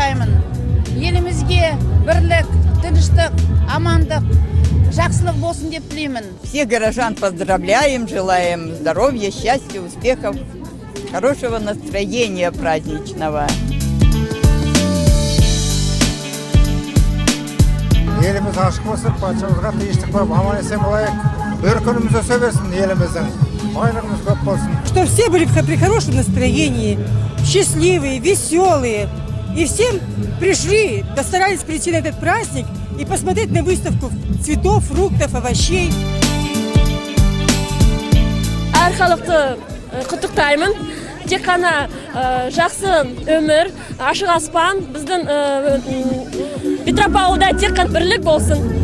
құттықтаймын. Елімізге бірлік, тыныштық, амандық, жақсылық болсын деп тілеймін. Всех горожан поздравляем, желаем здоровья, счастья, успехов, хорошего настроения праздничного. Еліміз ашық болсын, патшамызға тиіштік болып, аман-есен болайық. Өркеніміз өсе берсін еліміздің, байлығымыз көп болсын. Что все были при хорошем настроении, счастливые, веселые. И всем пришли, постарались прийти на этот праздник и посмотреть на выставку цветов, фруктов, овощей. Әр халықты құттықтаймын. Тек қана жақсы өмір, ашық аспан, біздің Петропавлда тек қана бірлік болсын.